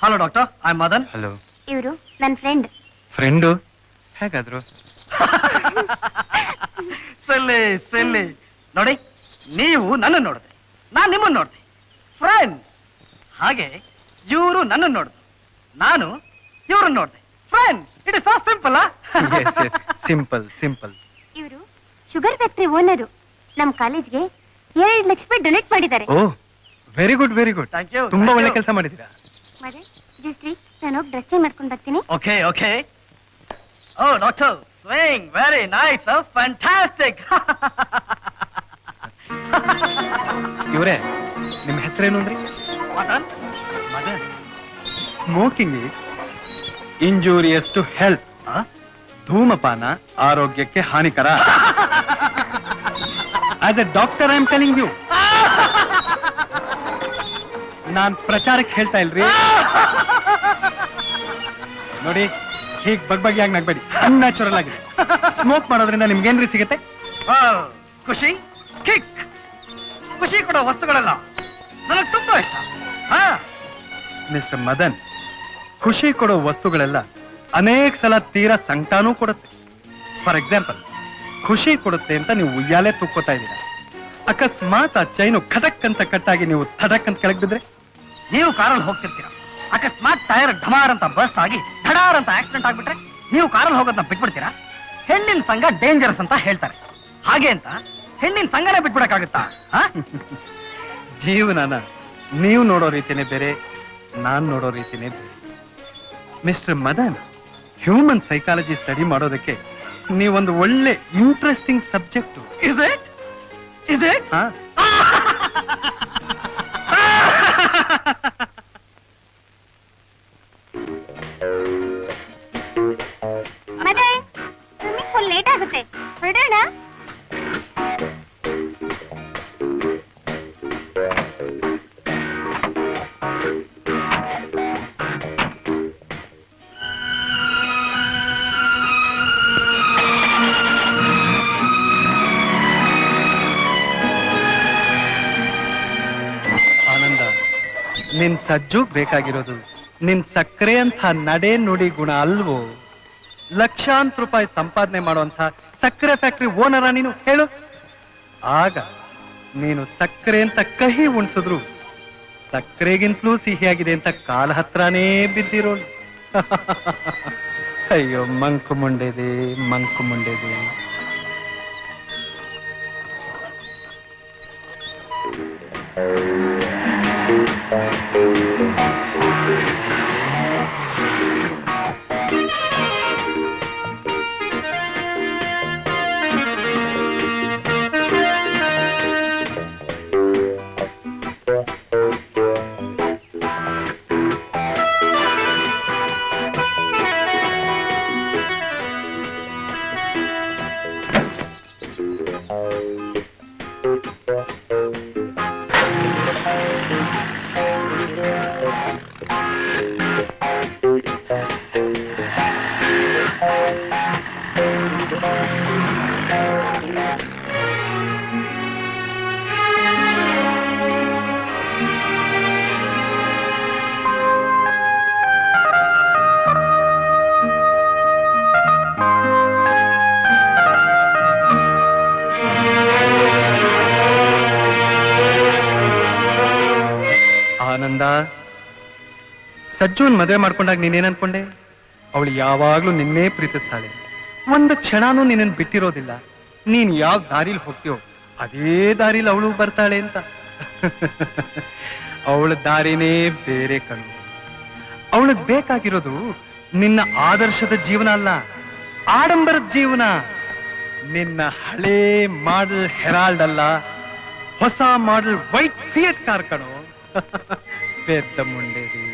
Hello doctor, I am Madan. Hello. ಇವರು ನನ್ನ friend. Friend ಹೇಗಾದ್ರು? ಸೆಲ್ಲಿ ಸೆಲ್ಲಿ ನೋಡಿ, ನೀವು ನನ್ನ ನೋಡಿದೆ, ನಾನು ನಿಮ್ಮನ್ನು ನೋಡಿದೆ, ಫ್ರೆಂಡ್. ಹಾಗೆ ಇವರು ನನ್ನ ನೋಡಿದ್ರು, ನಾನು ಇವ್ರನ್ನ ನೋಡಿದೆ, friend. It is so simple. Simple simple. ಇವರು ಶುಗರ್ ಫ್ಯಾಕ್ಟರಿ ಓನರು. ನಮ್ಮ ಕಾಲೇಜ್ಗೆ 2 ಲಕ್ಷ ರೂಪಾಯಿ ಡೊನೇಟ್ ಮಾಡಿದ್ದಾರೆ. Oh, very good very good. Thank you. ತುಂಬಾ ಒಳ್ಳೆ ಕೆಲಸ ಮಾಡಿದ್ದೀರಾ. ಮತ್ತೆ ಜಸ್ಟ್ ನಾನು ಹೋಗಿ ಡ್ರೆಸ್ ಚೇಂಜ್ ಮಾಡ್ಕೊಂಡು ಬರ್ತೀನಿ. Okay okay. Oh doctor, swing very nice, fantastic. ಇವರೇ, ನಿಮ್ಮ ಹೆಸರೇನು ಅಂದ್ರಿ? Madan. Madan. Smoking is injurious to health. ಧೂಮಪಾನ ಆರೋಗ್ಯಕ್ಕೆ ಹಾನಿಕರ. As a doctor I am telling you. ನಾನ್ ಪ್ರಚಾರಕ್ಕೆ ಹೇಳ್ತಾ ಇಲ್ರಿ. ನೋಡಿ, ಹೀಗ್ ಬಗ್ಬಗಿಯಾಗಿ ನಗ್ಬೇಡಿ, ಅನ್ಯಾಚುರಲ್ ಆಗಿದೆ. ಸ್ಮೋಕ್ ಮಾಡೋದ್ರಿಂದ ನಿಮ್ಗೇನ್ರಿ ಸಿಗುತ್ತೆ? ಖುಷಿ, ಕಿಕ್. ಖುಷಿ ಕೊಡೋ ವಸ್ತುಗಳೆಲ್ಲ ನನಗೆ ತುಂಬಾ ಇಷ್ಟ. ಮಿಸ್ಟರ್ ಮದನ್, ಖುಷಿ ಕೊಡೋ ವಸ್ತುಗಳೆಲ್ಲ ಅನೇಕ ಸಲ ತೀರಾ ಸಂಕಟನೂ ಕೊಡುತ್ತೆ. ಫಾರ್ ಎಕ್ಸಾಂಪಲ್, ಖುಷಿ ಕೊಡುತ್ತೆ ಅಂತ ನೀವು ಉಯ್ಯಾಲೆ ತುಕ್ಕೋತಾ ಇದ್ದೀರಾ. ಅಕಸ್ಮಾತ್ ಆ ಚೈನು ಖಟಕ್ ಅಂತ ಕಟ್ಟಾಗಿ ನೀವು ಥಡಕ್ ಅಂತ ಕೆಳಗೆ ಬಿದ್ರೆ? ನೀವು ಕಾರಲ್ಲಿ ಹೋಗ್ತಿರ್ತೀರ, ಅಕಸ್ಮಾತ್ ಟೈರ್ ಢಮಾರ್ ಅಂತ ಬರ್ಸ್ಟ್ ಆಗಿ ಧಡಾರ್ ಅಂತ ಆಕ್ಸಿಡೆಂಟ್ ಆಗ್ಬಿಟ್ರೆ ನೀವು ಕಾರಲ್ಲಿ ಹೋಗೋದನ್ನ ಬಿಟ್ಬಿಡ್ತೀರಾ? ಹೆಣ್ಣಿನ ಸಂಘ ಡೇಂಜರಸ್ ಅಂತ ಹೇಳ್ತಾರೆ. ಹಾಗೆ ಅಂತ ಹೆಣ್ಣಿನ ಸಂಘನೇ ಬಿಟ್ಬಿಡಕ್ಕಾಗುತ್ತಾ? ಜೀವನನ ನೀವು ನೋಡೋ ರೀತಿನೇ ಬೇರೆ, ನಾನ್ ನೋಡೋ ರೀತಿನೇ ಬೇರೆ. Mister Madan, human psychology study ಮಾಡೋದಕ್ಕೆ ನೀವೊಂದು ಒಳ್ಳೆ interesting subject. Is it? Is it? ಮತ್ತೆ ಸ್ವಿಮ್ಮಿಂಗ್ ಪೂಲ್ ಲೇಟ್ ಆಗುತ್ತೆ, ಹೊರಡೋಣ. ಆನಂದ, ನಿನ್ ಸಜ್ಜು ಬೇಕಾಗಿರೋದು ನಿನ್ ಸಕ್ಕರೆ ಅಂತ ನಡೆ ನುಡಿ ಗುಣ ಅಲ್ವೋ? ಲಕ್ಷಾಂತರ ರೂಪಾಯಿ ಸಂಪಾದನೆ ಮಾಡುವಂತ ಸಕ್ಕರೆ ಫ್ಯಾಕ್ಟರಿ ಓನರ ನೀನು, ಹೇಳು. ಆಗ ನೀನು ಸಕ್ಕರೆ ಅಂತ ಕಹಿ ಉಣಿಸಿದ್ರು ಸಕ್ಕರೆಗಿಂತಲೂ ಸಿಹಿಯಾಗಿದೆ ಅಂತ ಕಾಲ ಹತ್ರನೇ ಬಿದ್ದಿರೋಳು. ಅಯ್ಯೋ ಮಂಕು ಮುಂಡೆದೆ, ಮಂಕು ಮುಂಡೆದೆ. ಆನಂದ, ಸಜ್ಜುನ್ ಮದುವೆ ಮಾಡ್ಕೊಂಡಾಗ ನೀನೇನ್ ಅನ್ಕೊಂಡೆ? ಅವಳು ಯಾವಾಗ್ಲೂ ನಿನ್ನೇ ಪ್ರೀತಿಸ್ತಾಳೆ, ಒಂದು ಕ್ಷಣನೂ ನಿನ್ನನ್ನು ಬಿಟ್ಟಿರೋದಿಲ್ಲ. ನೀನ್ ಯಾವ ದಾರಿಲಿ ಹೋಗ್ತೀಯೋ ಅದೇ ದಾರಿಲಿ ಅವಳು ಬರ್ತಾಳೆ ಅಂತ. ಅವಳ ದಾರಿನೇ ಬೇರೆ ಕಣ್ಣು. ಅವಳಿಗೆ ಬೇಕಾಗಿರೋದು ನಿನ್ನ ಆದರ್ಶದ ಜೀವನ ಅಲ್ಲ, ಆಡಂಬರದ ಜೀವನ. ನಿನ್ನ ಹಳೇ ಮಾಡಲ್ ಹೆರಾಲ್ಡ್ ಅಲ್ಲ, ಹೊಸ ಮಾಡೆಲ್ ವೈಟ್ ಫಿಯಟ್ ಕಾರ್ ಕಣೋ. ಪೆದ್ದ ಮುಂಡೇರಿ.